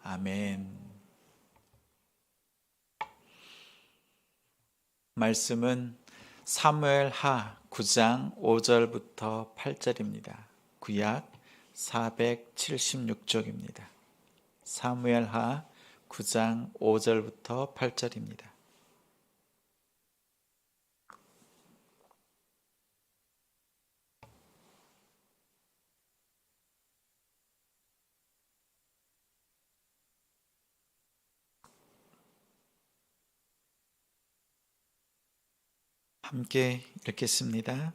아멘. 말씀은 사무엘하 9장 5절부터 8절입니다. 구약 476쪽입니다. 사무엘하 9장 5절부터 8절입니다. 함께 읽겠습니다.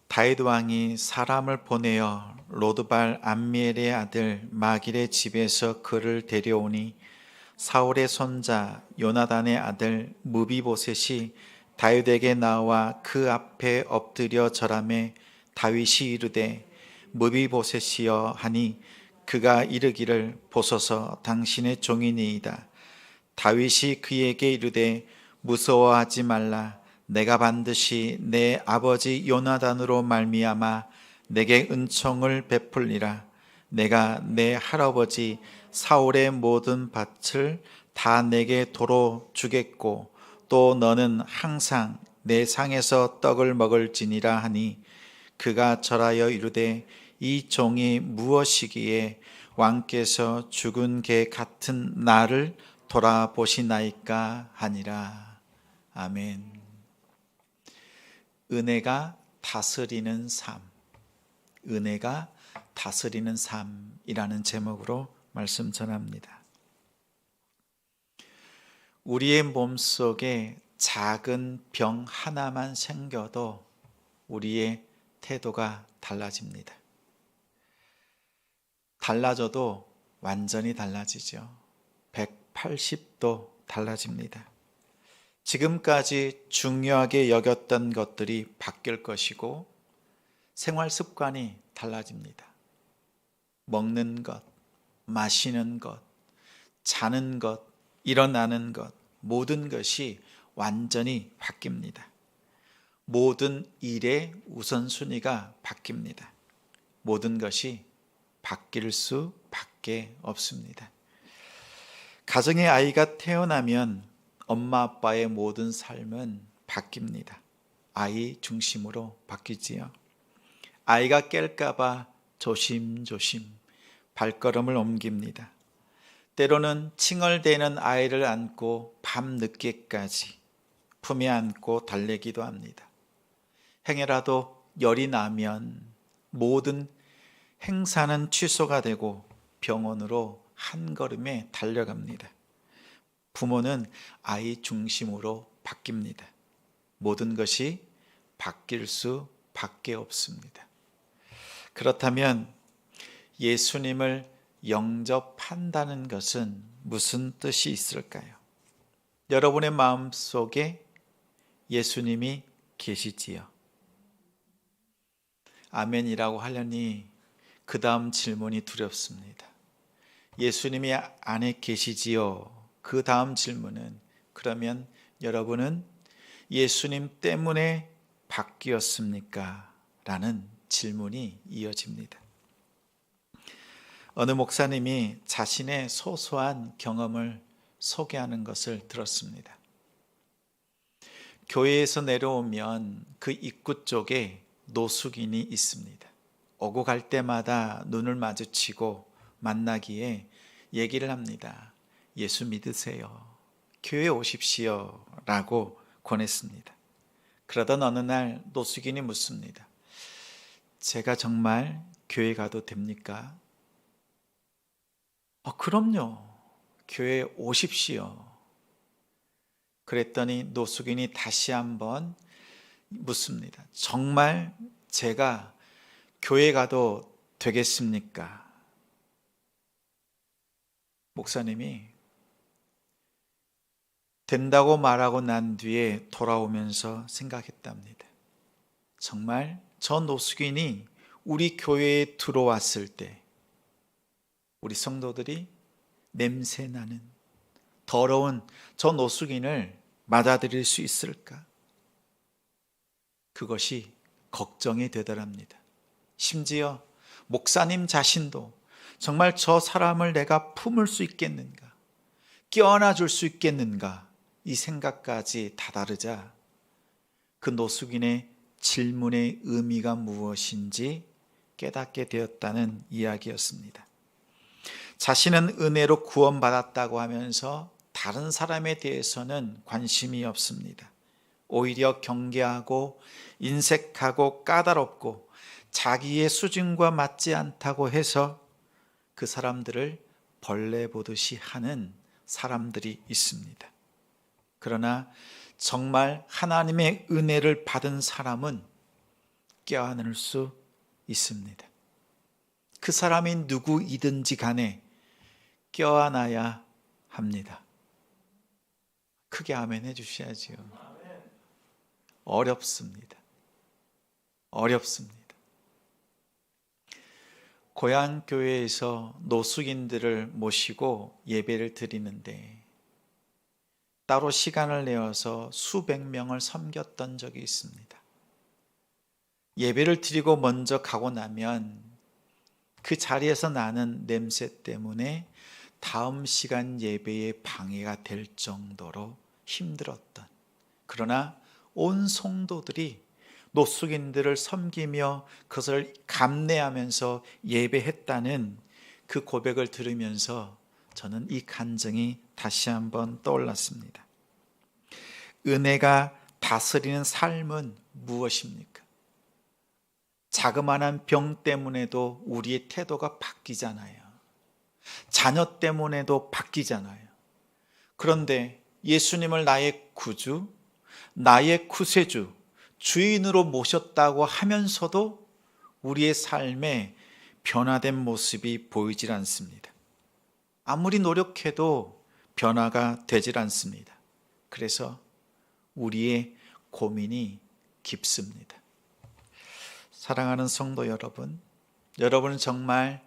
다윗 왕이 사람을 보내어 로드발 암미엘의 아들 마길의 집에서 그를 데려오니 사울의 손자 요나단의 아들 무비보셋이 다윗에게 나와 그 앞에 엎드려 절하매 다윗이 이르되 무비보셋이여 하니 그가 이르기를 보소서 당신의 종이니이다. 다윗이 그에게 이르되 무서워하지 말라. 내가 반드시 내 아버지 요나단으로 말미암아 내게 은총을 베풀리라. 내가 내 할아버지 사울의 모든 밭을 다 내게 도로 주겠고 또 너는 항상 내 상에서 떡을 먹을지니라 하니 그가 절하여 이르되 이 종이 무엇이기에 왕께서 죽은 개 같은 나를 돌아보시나이까 하니라. 아멘. 은혜가 다스리는 삶, 은혜가 다스리는 삶이라는 제목으로 말씀 전합니다. 우리의 몸속에 작은 병 하나만 생겨도 우리의 태도가 달라집니다. 달라져도 완전히 달라지죠. 180도 달라집니다. 지금까지 중요하게 여겼던 것들이 바뀔 것이고 생활 습관이 달라집니다. 먹는 것, 마시는 것, 자는 것, 일어나는 것, 모든 것이 완전히 바뀝니다. 모든 일의 우선순위가 바뀝니다. 모든 것이 바뀔 수밖에 없습니다. 가정에 아이가 태어나면 엄마 아빠의 모든 삶은 바뀝니다. 아이 중심으로 바뀌지요. 아이가 깰까봐 조심조심 발걸음을 옮깁니다. 때로는 칭얼대는 아이를 안고 밤늦게까지 품에 안고 달래기도 합니다. 행여라도 열이 나면 모든 행사는 취소가 되고 병원으로 한 걸음에 달려갑니다. 부모는 아이 중심으로 바뀝니다. 모든 것이 바뀔 수밖에 없습니다. 그렇다면 예수님을 영접한다는 것은 무슨 뜻이 있을까요? 여러분의 마음속에 예수님이 계시지요? 아멘이라고 하려니 그 다음 질문이 두렵습니다. 예수님이 안에 계시지요? 그 다음 질문은 그러면 여러분은 예수님 때문에 바뀌었습니까? 라는 질문이 이어집니다. 어느 목사님이 자신의 소소한 경험을 소개하는 것을 들었습니다. 교회에서 내려오면 그 입구 쪽에 노숙인이 있습니다. 오고 갈 때마다 눈을 마주치고 만나기에 얘기를 합니다. 예수 믿으세요. 교회 오십시오. 라고 권했습니다. 그러던 어느 날 노숙인이 묻습니다. 제가 정말 교회 가도 됩니까? 그럼요. 교회 오십시오. 그랬더니 노숙인이 다시 한번 묻습니다. 정말 제가 교회 가도 되겠습니까? 목사님이 된다고 말하고 난 뒤에 돌아오면서 생각했답니다. 정말 저 노숙인이 우리 교회에 들어왔을 때 우리 성도들이 냄새나는 더러운 저 노숙인을 맞아들일 수 있을까? 그것이 걱정이 되더랍니다. 심지어 목사님 자신도 정말 저 사람을 내가 품을 수 있겠는가? 껴안아 줄 수 있겠는가? 이 생각까지 다다르자 그 노숙인의 질문의 의미가 무엇인지 깨닫게 되었다는 이야기였습니다. 자신은 은혜로 구원받았다고 하면서 다른 사람에 대해서는 관심이 없습니다. 오히려 경계하고 인색하고 까다롭고 자기의 수준과 맞지 않다고 해서 그 사람들을 벌레 보듯이 하는 사람들이 있습니다. 그러나 정말 하나님의 은혜를 받은 사람은 껴안을 수 있습니다. 그 사람이 누구이든지 간에 껴안아야 합니다. 크게 아멘 해주셔야지요. 어렵습니다. 어렵습니다. 고향 교회에서 노숙인들을 모시고 예배를 드리는데 따로 시간을 내어서 수백 명을 섬겼던 적이 있습니다. 예배를 드리고 먼저 가고 나면 그 자리에서 나는 냄새 때문에 다음 시간 예배에 방해가 될 정도로 힘들었던, 그러나 온 성도들이 노숙인들을 섬기며 그것을 감내하면서 예배했다는 그 고백을 들으면서 저는 이 간증이 다시 한번 떠올랐습니다. 은혜가 다스리는 삶은 무엇입니까? 자그마한 병 때문에도 우리의 태도가 바뀌잖아요. 자녀 때문에도 바뀌잖아요. 그런데 예수님을 나의 구주, 나의 구세주, 주인으로 모셨다고 하면서도 우리의 삶에 변화된 모습이 보이질 않습니다. 아무리 노력해도 변화가 되질 않습니다. 그래서 우리의 고민이 깊습니다. 사랑하는 성도 여러분, 여러분은 정말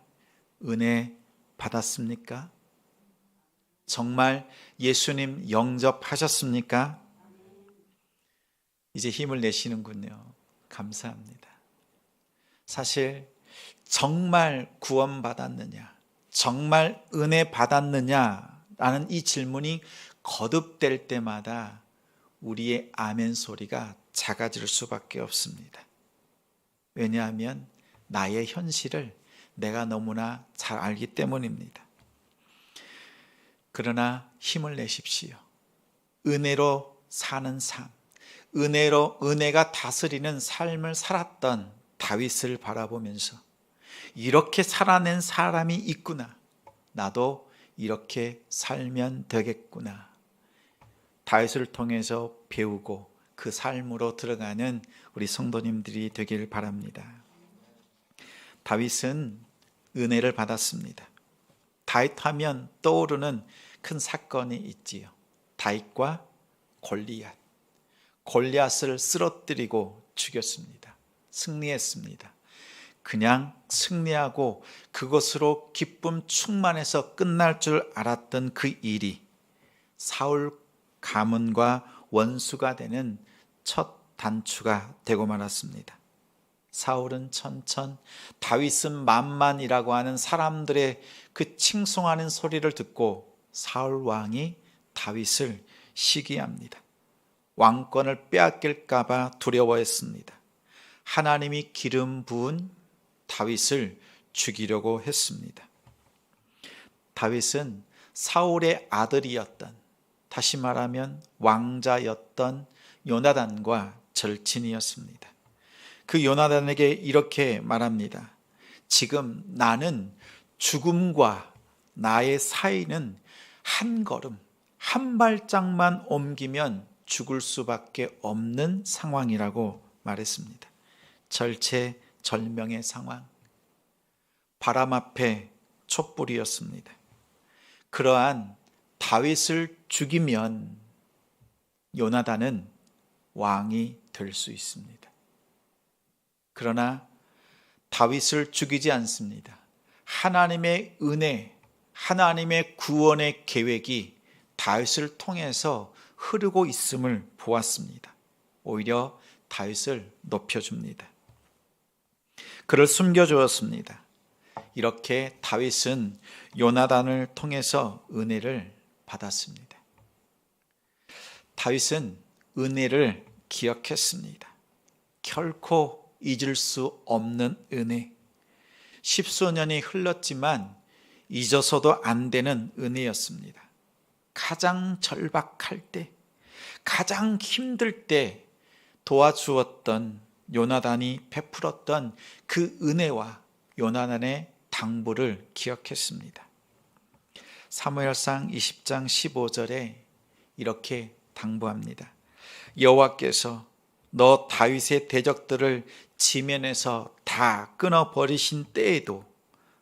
은혜 받았습니까? 정말 예수님 영접하셨습니까? 이제 힘을 내시는군요. 감사합니다. 사실 정말 구원받았느냐, 정말 은혜 받았느냐라는 이 질문이 거듭될 때마다 우리의 아멘 소리가 작아질 수밖에 없습니다. 왜냐하면 나의 현실을 내가 너무나 잘 알기 때문입니다. 그러나 힘을 내십시오. 은혜로 사는 삶, 은혜가 다스리는 삶을 살았던 다윗을 바라보면서 이렇게 살아낸 사람이 있구나, 나도 이렇게 살면 되겠구나, 다윗을 통해서 배우고 그 삶으로 들어가는 우리 성도님들이 되길 바랍니다. 다윗은 은혜를 받았습니다. 다윗하면 떠오르는 큰 사건이 있지요. 다윗과 골리앗을 쓰러뜨리고 죽였습니다. 승리했습니다. 그냥 승리하고 그것으로 기쁨 충만해서 끝날 줄 알았던 그 일이 사울 가문과 원수가 되는 첫 단추가 되고 말았습니다. 사울은 천천, 다윗은 만만이라고 하는 사람들의 그 칭송하는 소리를 듣고 사울 왕이 다윗을 시기합니다. 왕권을 빼앗길까 봐 두려워했습니다. 하나님이 기름 부은 다윗을 죽이려고 했습니다. 다윗은 사울의 아들이었던, 다시 말하면 왕자였던 요나단과 절친이었습니다. 그 요나단에게 이렇게 말합니다. 지금 나는 죽음과 나의 사이는 한 걸음, 한 발짝만 옮기면 죽을 수밖에 없는 상황이라고 말했습니다. 절체절명의 상황, 바람 앞에 촛불이었습니다. 그러한 다윗을 죽이면 요나단은 왕이 될 수 있습니다. 그러나 다윗을 죽이지 않습니다. 하나님의 은혜, 하나님의 구원의 계획이 다윗을 통해서 흐르고 있음을 보았습니다. 오히려 다윗을 높여줍니다. 그를 숨겨주었습니다. 이렇게 다윗은 요나단을 통해서 은혜를 받았습니다. 다윗은 은혜를 기억했습니다. 결코 잊을 수 없는 은혜. 십수년이 흘렀지만 잊어서도 안 되는 은혜였습니다. 가장 절박할 때, 가장 힘들 때 도와주었던 요나단이 베풀었던 그 은혜와 요나단의 당부를 기억했습니다. 사무엘상 20장 15절에 이렇게 당부합니다. 여호와께서 너 다윗의 대적들을 지면에서 다 끊어버리신 때에도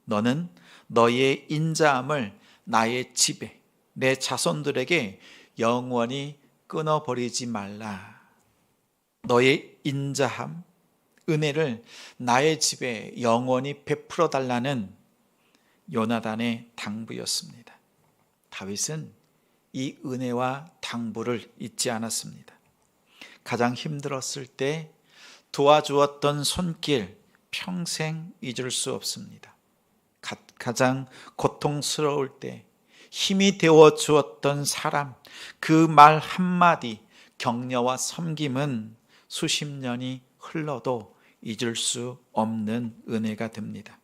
너는 너의 인자함을 나의 집에 내 자손들에게 영원히 끊어버리지 말라. 너의 인자함, 은혜를 나의 집에 영원히 베풀어 달라는 요나단의 당부였습니다. 다윗은 이 은혜와 당부를 잊지 않았습니다. 가장 힘들었을 때 도와주었던 손길 평생 잊을 수 없습니다. 가장 고통스러울 때 힘이 되어 주었던 사람, 그 말 한마디, 격려와 섬김은 수십 년이 흘러도 잊을 수 없는 은혜가 됩니다.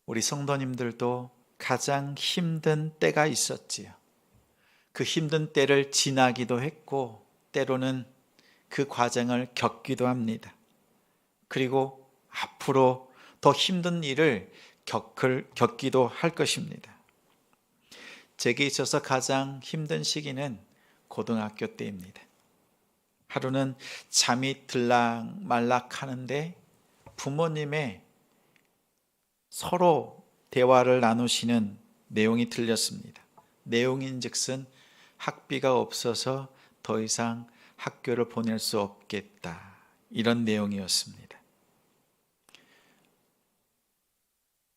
우리 성도님들도 가장 힘든 때가 있었지요. 그 힘든 때를 지나기도 했고 때로는 그 과정을 겪기도 합니다. 그리고 앞으로 더 힘든 일을 겪기도 할 것입니다. 제게 있어서 가장 힘든 시기는 고등학교 때입니다. 하루는 잠이 들락말락 하는데 부모님의 서로 대화를 나누시는 내용이 들렸습니다. 내용인즉슨 학비가 없어서 더 이상 학교를 보낼 수 없겠다, 이런 내용이었습니다.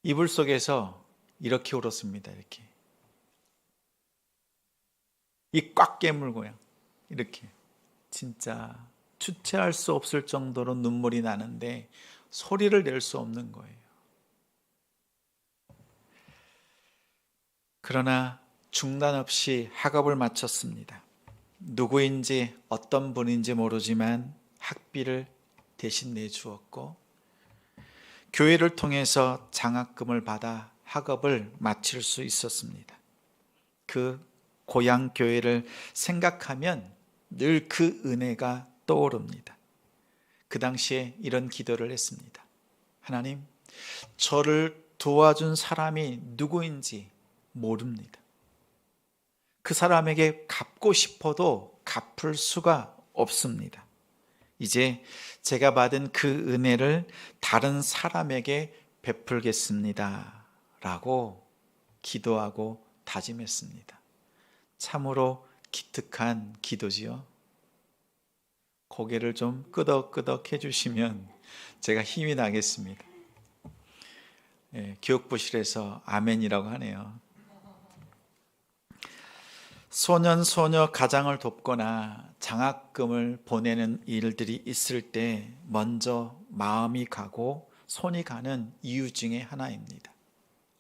이불 속에서 이렇게 울었습니다. 이렇게 이 꽉 깨물고요. 이렇게 진짜 주체할 수 없을 정도로 눈물이 나는데 소리를 낼 수 없는 거예요. 그러나 중단 없이 학업을 마쳤습니다. 누구인지 어떤 분인지 모르지만 학비를 대신 내주었고 교회를 통해서 장학금을 받아 학업을 마칠 수 있었습니다. 그 고향 교회를 생각하면 늘 그 은혜가 떠오릅니다. 그 당시에 이런 기도를 했습니다. 하나님, 저를 도와준 사람이 누구인지 모릅니다. 그 사람에게 갚고 싶어도 갚을 수가 없습니다. 이제 제가 받은 그 은혜를 다른 사람에게 베풀겠습니다 라고 기도하고 다짐했습니다. 참으로 기특한 기도지요. 고개를 좀 끄덕끄덕 해주시면 제가 힘이 나겠습니다. 교육부실에서 아멘이라고 하네요. 소년, 소녀 가장을 돕거나 장학금을 보내는 일들이 있을 때 먼저 마음이 가고 손이 가는 이유 중에 하나입니다.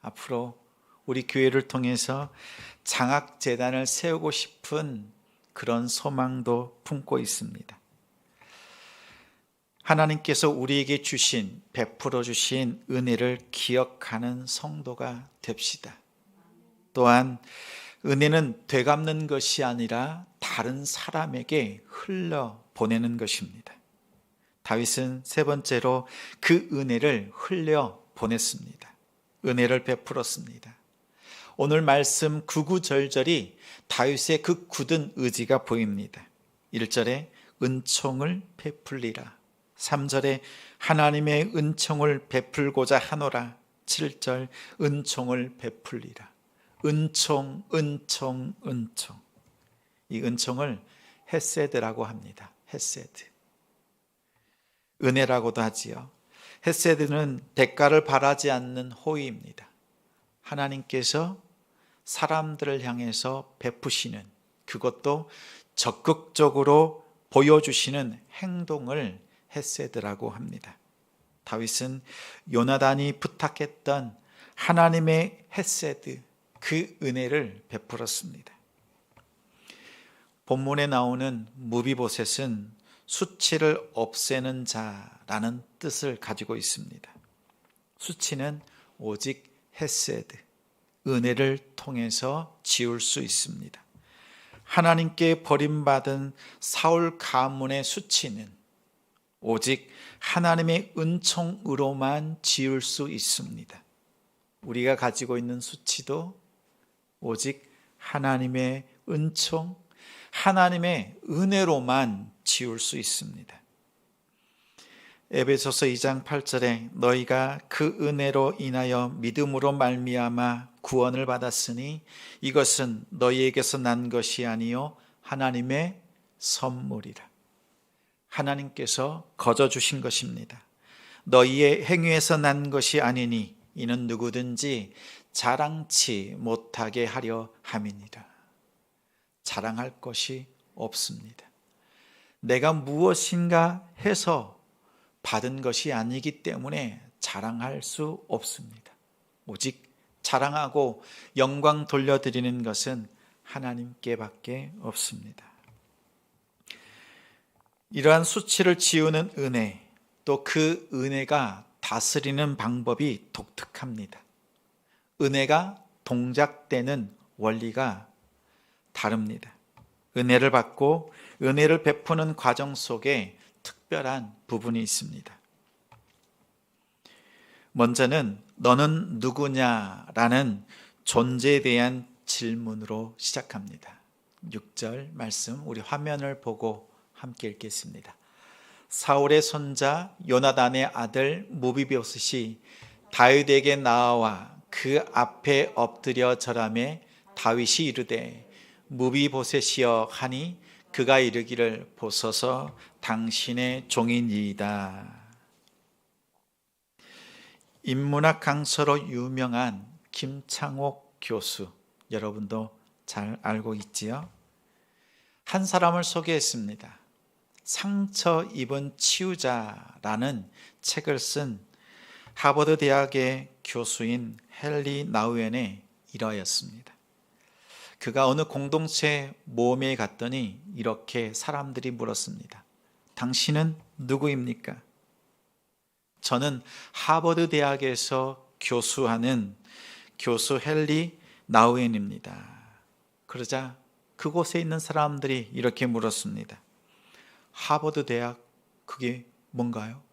앞으로 우리 교회를 통해서 장학재단을 세우고 싶은 그런 소망도 품고 있습니다. 하나님께서 우리에게 주신, 베풀어 주신 은혜를 기억하는 성도가 됩시다. 또한 은혜는 되갚는 것이 아니라 다른 사람에게 흘려 보내는 것입니다. 다윗은 세 번째로 그 은혜를 흘려 보냈습니다. 은혜를 베풀었습니다. 오늘 말씀 구구절절이 다윗의 그 굳은 의지가 보입니다. 1절에 은총을 베풀리라, 3절에 하나님의 은총을 베풀고자 하노라, 7절 은총을 베풀리라. 은총, 은총, 은총. 이 은총을 헤세드라고 합니다. 헤세드. 은혜라고도 하지요. 헤세드는 대가를 바라지 않는 호의입니다. 하나님께서 사람들을 향해서 베푸시는, 그것도 적극적으로 보여주시는 행동을 헤세드라고 합니다. 다윗은 요나단이 부탁했던 하나님의 헤세드, 그 은혜를 베풀었습니다. 본문에 나오는 무비보셋은 수치를 없애는 자라는 뜻을 가지고 있습니다. 수치는 오직 헤세드, 은혜를 통해서 지울 수 있습니다. 하나님께 버림받은 사울 가문의 수치는 오직 하나님의 은총으로만 지울 수 있습니다. 우리가 가지고 있는 수치도 오직 하나님의 은총, 하나님의 은혜로만 지울 수 있습니다. 에베소서 2장 8절에 너희가 그 은혜로 인하여 믿음으로 말미암아 구원을 받았으니 이것은 너희에게서 난 것이 아니요 하나님의 선물이라. 하나님께서 거저 주신 것입니다. 너희의 행위에서 난 것이 아니니 이는 누구든지 자랑치 못하게 하려 함이니라. 자랑할 것이 없습니다. 내가 무엇인가 해서 받은 것이 아니기 때문에 자랑할 수 없습니다. 오직 자랑하고 영광 돌려드리는 것은 하나님께밖에 없습니다. 이러한 수치를 지우는 은혜, 또 그 은혜가 다스리는 방법이 독특합니다. 은혜가 동작되는 원리가 다릅니다. 은혜를 받고 은혜를 베푸는 과정 속에 특별한 부분이 있습니다. 먼저는 너는 누구냐라는 존재에 대한 질문으로 시작합니다. 6절 말씀 우리 화면을 보고 함께 읽겠습니다. 사울의 손자 요나단의 아들 무비보셋이 다윗에게 나아와 그 앞에 엎드려 절하매 다윗이 이르되 무비보셋이여 하니 그가 이르기를 보소서 당신의 종이니이다. 인문학 강사로 유명한 김창옥 교수, 여러분도 잘 알고 있지요? 한 사람을 소개했습니다. 상처 입은 치유자라는 책을 쓴 하버드 대학의 교수인 헨리 나우엔의 일화였습니다. 그가 어느 공동체 모임에 갔더니 이렇게 사람들이 물었습니다. 당신은 누구입니까? 저는 하버드 대학에서 교수하는 교수 헨리 나우엔입니다. 그러자 그곳에 있는 사람들이 이렇게 물었습니다. 하버드 대학, 그게 뭔가요?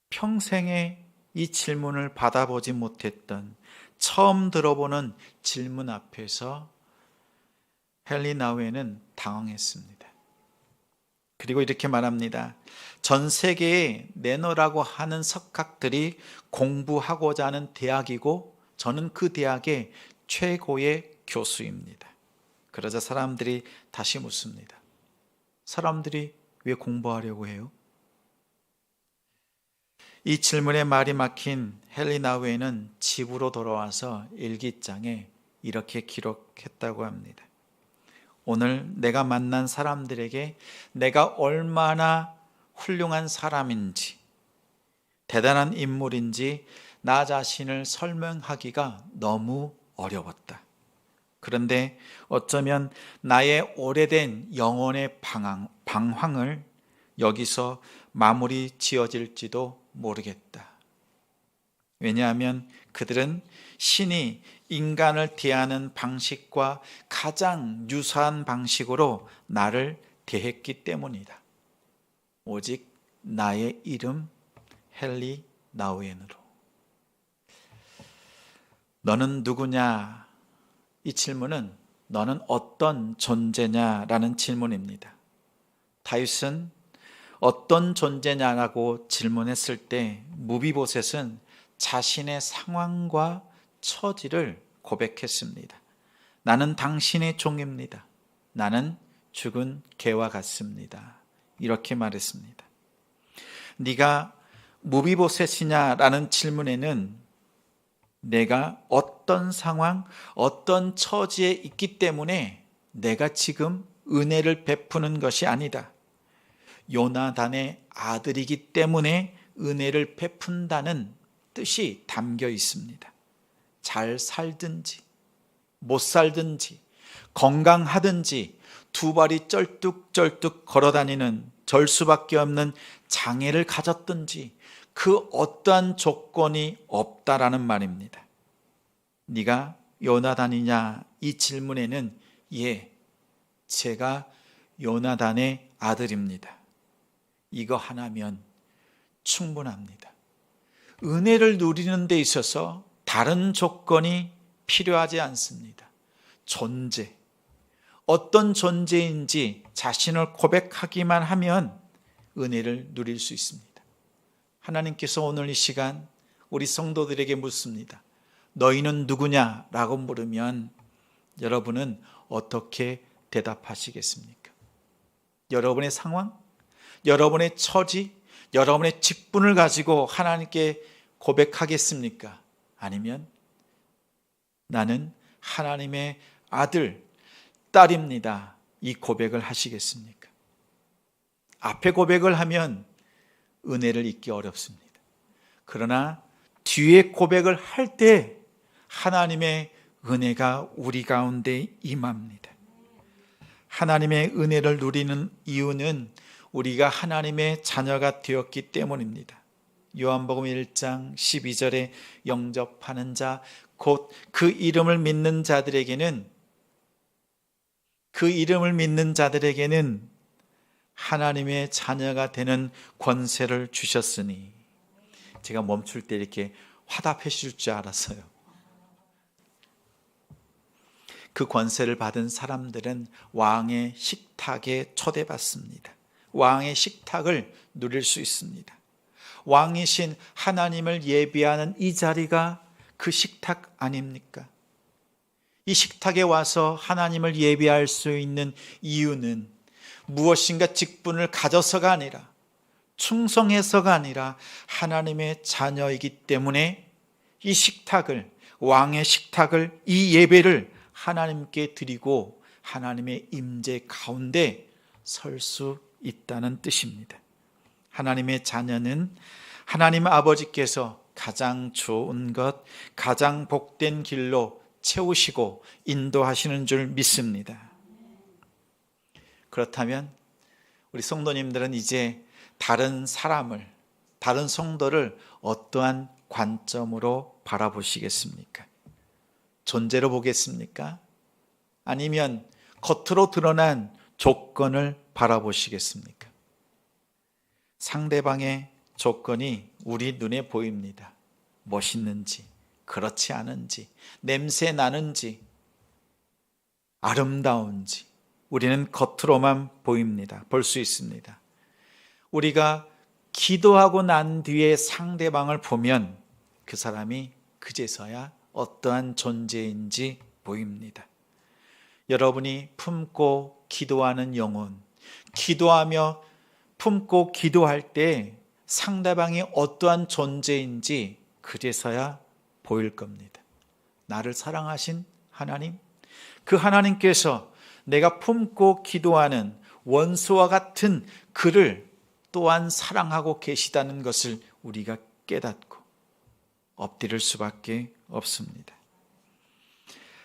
평생에 이 질문을 받아보지 못했던, 처음 들어보는 질문 앞에서 헨리 나우엔은 당황했습니다. 그리고 이렇게 말합니다. 전 세계에 내노라고 하는 석학들이 공부하고자 하는 대학이고 저는 그 대학의 최고의 교수입니다. 그러자 사람들이 다시 묻습니다. 사람들이 왜 공부하려고 해요? 이 질문에 말이 막힌 헨리 나우엔은 집으로 돌아와서 일기장에 이렇게 기록했다고 합니다. 오늘 내가 만난 사람들에게 내가 얼마나 훌륭한 사람인지, 대단한 인물인지 나 자신을 설명하기가 너무 어려웠다. 그런데 어쩌면 나의 오래된 영혼의 방황을 여기서 마무리 지어질지도 모르겠다. 왜냐하면 그들은 신이 인간을 대하는 방식과 가장 유사한 방식으로 나를 대했기 때문이다. 오직 나의 이름 헨리 나우엔으로. 너는 누구냐? 이 질문은 너는 어떤 존재냐라는 질문입니다. 다윗은 어떤 존재냐라고 질문했을 때 무비보셋은 자신의 상황과 처지를 고백했습니다. 나는 당신의 종입니다. 나는 죽은 개와 같습니다. 이렇게 말했습니다. 네가 무비보셋이냐라는 질문에는 내가 어떤 상황, 어떤 처지에 있기 때문에 내가 지금 은혜를 베푸는 것이 아니다. 요나단의 아들이기 때문에 은혜를 베푼다는 뜻이 담겨 있습니다. 잘 살든지 못 살든지 건강하든지 두 발이 쩔뚝쩔뚝 걸어다니는 절 수밖에 없는 장애를 가졌든지 그 어떠한 조건이 없다라는 말입니다. 네가 요나단이냐? 이 질문에는 예, 제가 요나단의 아들입니다. 이거 하나면 충분합니다. 은혜를 누리는 데 있어서 다른 조건이 필요하지 않습니다. 존재, 어떤 존재인지 자신을 고백하기만 하면 은혜를 누릴 수 있습니다. 하나님께서 오늘 이 시간 우리 성도들에게 묻습니다. 너희는 누구냐? 라고 물으면 여러분은 어떻게 대답하시겠습니까? 여러분의 상황, 여러분의 처지, 여러분의 직분을 가지고 하나님께 고백하겠습니까? 아니면 나는 하나님의 아들, 딸입니다. 이 고백을 하시겠습니까? 앞에 고백을 하면 은혜를 잊기 어렵습니다. 그러나 뒤에 고백을 할 때 하나님의 은혜가 우리 가운데 임합니다. 하나님의 은혜를 누리는 이유는 우리가 하나님의 자녀가 되었기 때문입니다. 요한복음 1장 12절에 영접하는 자, 곧 그 이름을 믿는 자들에게는 하나님의 자녀가 되는 권세를 주셨으니. 제가 멈출 때 이렇게 화답해 주실 줄 알았어요. 그 권세를 받은 사람들은 왕의 식탁에 초대받습니다. 왕의 식탁을 누릴 수 있습니다. 왕이신 하나님을 예비하는 이 자리가 그 식탁 아닙니까? 이 식탁에 와서 하나님을 예비할 수 있는 이유는 무엇인가 직분을 가져서가 아니라, 충성해서가 아니라 하나님의 자녀이기 때문에 이 식탁을, 왕의 식탁을, 이 예배를 하나님께 드리고 하나님의 임재 가운데 설 수 있다는 뜻입니다. 하나님의 자녀는 하나님 아버지께서 가장 좋은 것, 가장 복된 길로 채우시고 인도하시는 줄 믿습니다. 그렇다면 우리 성도님들은 이제 다른 사람을, 다른 성도를 어떠한 관점으로 바라보시겠습니까? 존재로 보겠습니까? 아니면 겉으로 드러난 조건을 바라보시겠습니까? 상대방의 조건이 우리 눈에 보입니다. 멋있는지, 그렇지 않은지, 냄새 나는지, 아름다운지 우리는 겉으로만 보입니다. 볼 수 있습니다. 우리가 기도하고 난 뒤에 상대방을 보면 그 사람이 그제서야 어떠한 존재인지 보입니다. 여러분이 품고 기도하는 영혼, 기도하며 품고 기도할 때 상대방이 어떠한 존재인지 그제서야 보일 겁니다. 나를 사랑하신 하나님, 그 하나님께서 내가 품고 기도하는 원수와 같은 그를 또한 사랑하고 계시다는 것을 우리가 깨닫고 엎드릴 수밖에 없습니다.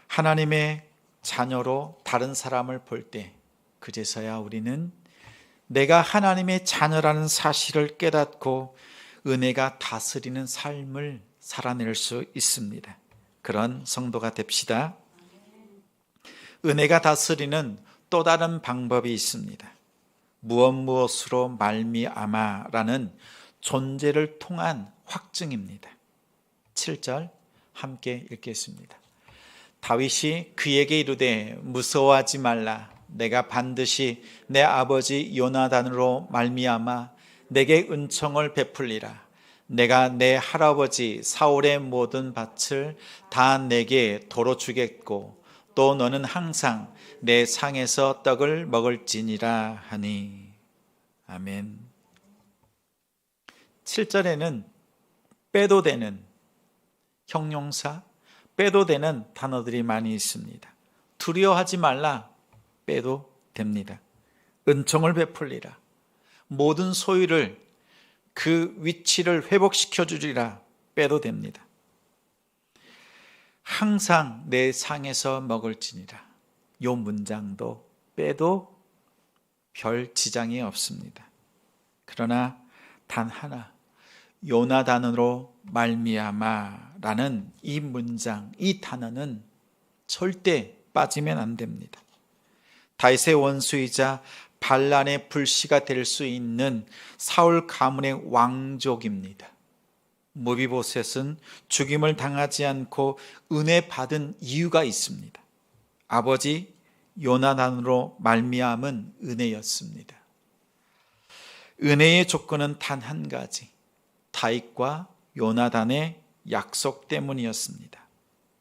하나님의 자녀로 다른 사람을 볼 때 그제서야 우리는 내가 하나님의 자녀라는 사실을 깨닫고 은혜가 다스리는 삶을 살아낼 수 있습니다. 그런 성도가 됩시다. 은혜가 다스리는 또 다른 방법이 있습니다. 무엇으로 말미암아라는 존재를 통한 확증입니다. 7절 함께 읽겠습니다. 다윗이 그에게 이르되 무서워하지 말라. 내가 반드시 내 아버지 요나단으로 말미암아 내게 은총을 베풀리라. 내가 내 할아버지 사울의 모든 밭을 다 내게 도로 주겠고 또 너는 항상 내 상에서 떡을 먹을지니라 하니. 아멘. 7절에는 빼도 되는 형용사, 빼도 되는 단어들이 많이 있습니다. 두려워하지 말라, 빼도 됩니다. 은총을 베풀리라. 모든 소유를 그 위치를 회복시켜 주리라 빼도 됩니다. 항상 내 상에서 먹을지니라. 이 문장도 빼도 별 지장이 없습니다. 그러나 단 하나, 요나단으로 말미암아라는 이 문장, 이 단어는 절대 빠지면 안 됩니다. 다윗의 원수이자 반란의 불씨가 될 수 있는 사울 가문의 왕족입니다. 무비보셋은 죽임을 당하지 않고 은혜 받은 이유가 있습니다. 아버지 요나단으로 말미암은 은혜였습니다. 은혜의 조건은 단 한 가지, 다윗과 요나단의 약속 때문이었습니다.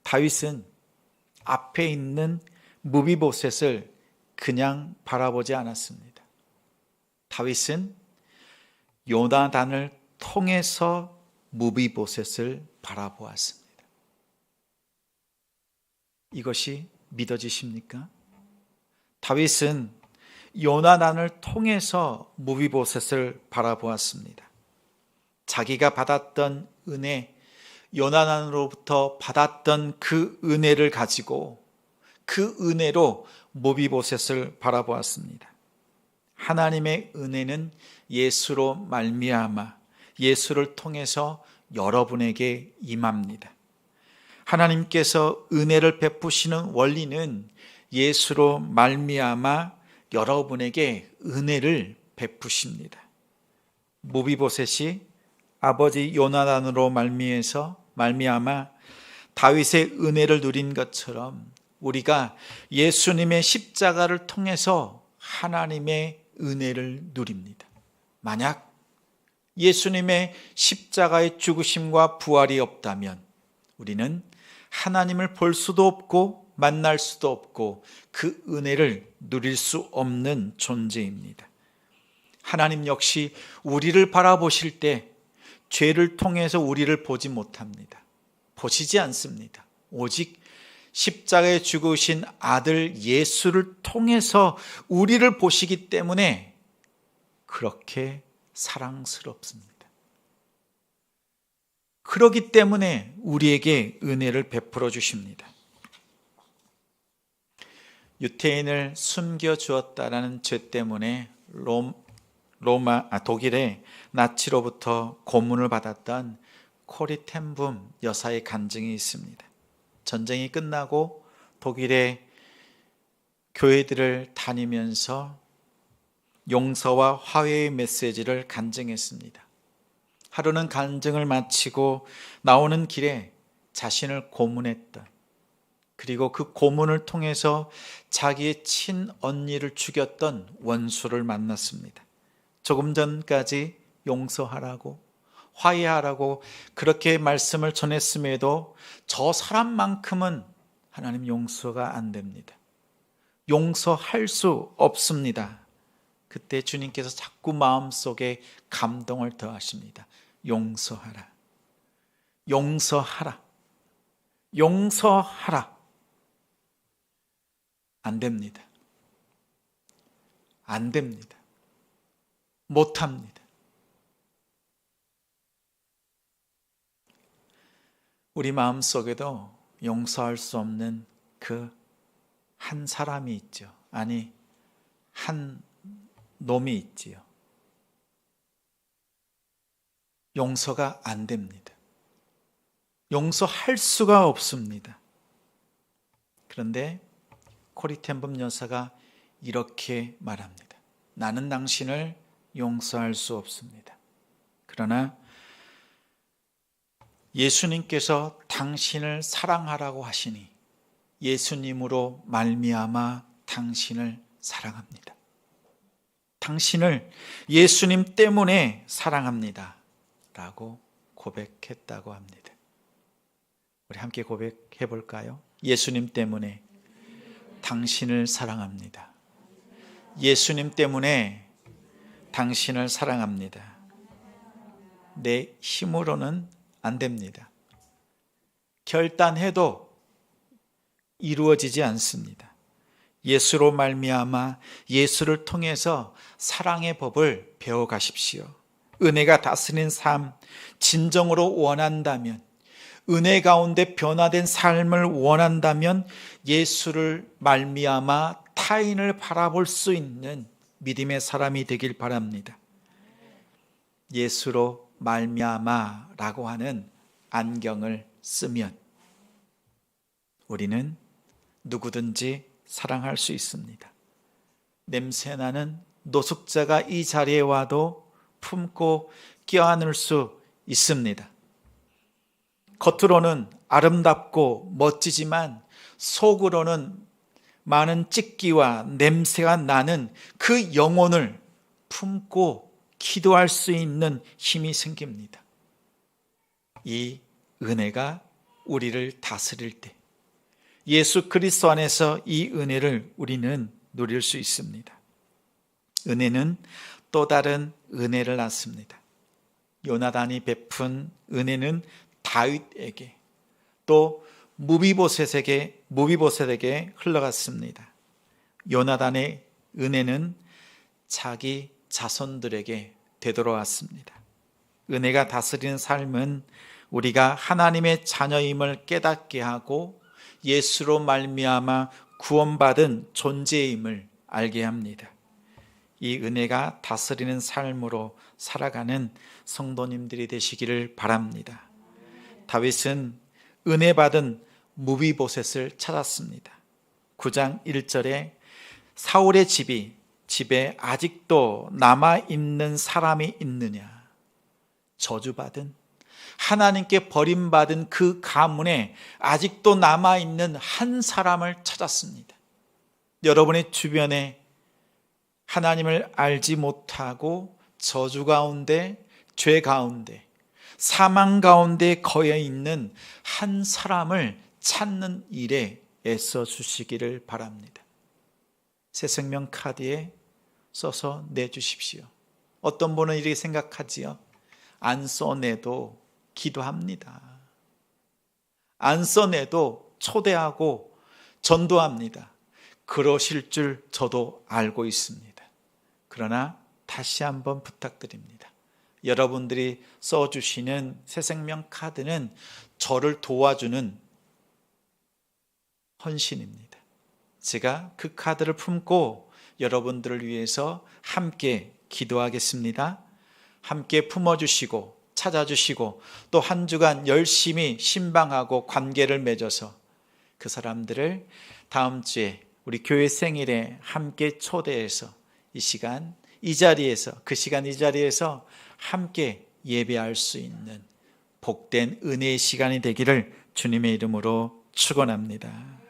다윗은 앞에 있는 무비보셋을 그냥 바라보지 않았습니다. 다윗은 요나단을 통해서 무비보셋을 바라보았습니다. 이것이 믿어지십니까? 다윗은 요나단을 통해서 무비보셋을 바라보았습니다. 자기가 받았던 은혜, 요나단으로부터 받았던 그 은혜를 가지고 그 은혜로 무비보셋을 바라보았습니다. 하나님의 은혜는 예수로 말미암아 예수를 통해서 여러분에게 임합니다. 하나님께서 은혜를 베푸시는 원리는 예수로 말미암아 여러분에게 은혜를 베푸십니다. 무비보셋이 아버지 요나단으로 말미암아 다윗의 은혜를 누린 것처럼 우리가 예수님의 십자가를 통해서 하나님의 은혜를 누립니다. 만약 예수님의 십자가의 죽으심과 부활이 없다면 우리는 하나님을 볼 수도 없고 만날 수도 없고 그 은혜를 누릴 수 없는 존재입니다. 하나님 역시 우리를 바라보실 때 죄를 통해서 우리를 보지 못합니다. 보시지 않습니다. 오직 십자가에 죽으신 아들 예수를 통해서 우리를 보시기 때문에 그렇게 사랑스럽습니다. 그렇기 때문에 우리에게 은혜를 베풀어 주십니다. 유태인을 숨겨주었다라는 죄 때문에 독일의 나치로부터 고문을 받았던 코리 텐붐 여사의 간증이 있습니다. 전쟁이 끝나고 독일의 교회들을 다니면서 용서와 화해의 메시지를 간증했습니다. 하루는 간증을 마치고 나오는 길에 자신을 고문했던, 그리고 그 고문을 통해서 자기의 친언니를 죽였던 원수를 만났습니다. 조금 전까지 용서하라고 화해하라고 그렇게 말씀을 전했음에도 저 사람만큼은 하나님 용서가 안 됩니다. 용서할 수 없습니다. 그때 주님께서 자꾸 마음속에 감동을 더하십니다. 용서하라. 용서하라. 용서하라. 안 됩니다. 안 됩니다. 못합니다. 우리 마음속에도 용서할 수 없는 그 한 사람이 있죠. 아니, 한 놈이 있지요. 용서가 안 됩니다. 용서할 수가 없습니다. 그런데 코리 텐붐 여사가 이렇게 말합니다. 나는 당신을 용서할 수 없습니다. 그러나 예수님께서 당신을 사랑하라고 하시니 예수님으로 말미암아 당신을 사랑합니다. 당신을 예수님 때문에 사랑합니다. 라고 고백했다고 합니다. 우리 함께 고백해 볼까요? 예수님 때문에 당신을 사랑합니다. 예수님 때문에 당신을 사랑합니다. 내 힘으로는 안 됩니다. 결단해도 이루어지지 않습니다. 예수로 말미암아 예수를 통해서 사랑의 법을 배워가십시오. 은혜가 다스리는 삶 진정으로 원한다면, 은혜 가운데 변화된 삶을 원한다면 예수를 말미암아 타인을 바라볼 수 있는 믿음의 사람이 되길 바랍니다. 예수로 말미암아라고 하는 안경을 쓰면 우리는 누구든지 사랑할 수 있습니다. 냄새나는 노숙자가 이 자리에 와도 품고 껴안을 수 있습니다. 겉으로는 아름답고 멋지지만 속으로는 많은 찢기와 냄새가 나는 그 영혼을 품고 기도할 수 있는 힘이 생깁니다. 이 은혜가 우리를 다스릴 때 예수 그리스도 안에서 이 은혜를 우리는 누릴 수 있습니다. 은혜는 또 다른 은혜를 낳습니다. 요나단이 베푼 은혜는 다윗에게 또 무비보셋에게 흘러갔습니다. 요나단의 은혜는 자기 자손들에게 되돌아왔습니다. 은혜가 다스리는 삶은 우리가 하나님의 자녀임을 깨닫게 하고 예수로 말미암아 구원받은 존재임을 알게 합니다. 이 은혜가 다스리는 삶으로 살아가는 성도님들이 되시기를 바랍니다. 다윗은 은혜 받은 무비보셋을 찾았습니다. 9장 1절에 사울의 집에 아직도 남아있는 사람이 있느냐, 저주받은 하나님께 버림받은 그 가문에 아직도 남아있는 한 사람을 찾았습니다. 여러분의 주변에 하나님을 알지 못하고 저주 가운데, 죄 가운데, 사망 가운데 거해 있는 한 사람을 찾는 일에 애써 주시기를 바랍니다. 새 생명 카드에 써서 내주십시오. 어떤 분은 이렇게 생각하지요. 안 써내도 기도합니다. 안 써내도 초대하고 전도합니다. 그러실 줄 저도 알고 있습니다. 그러나 다시 한번 부탁드립니다. 여러분들이 써주시는 새생명 카드는 저를 도와주는 헌신입니다. 제가 그 카드를 품고 여러분들을 위해서 함께 기도하겠습니다. 함께 품어주시고 찾아주시고 또 한 주간 열심히 신방하고 관계를 맺어서 그 사람들을 다음 주에 우리 교회 생일에 함께 초대해서 이 시간 이 자리에서 함께 예배할 수 있는 복된 은혜의 시간이 되기를 주님의 이름으로 축원합니다.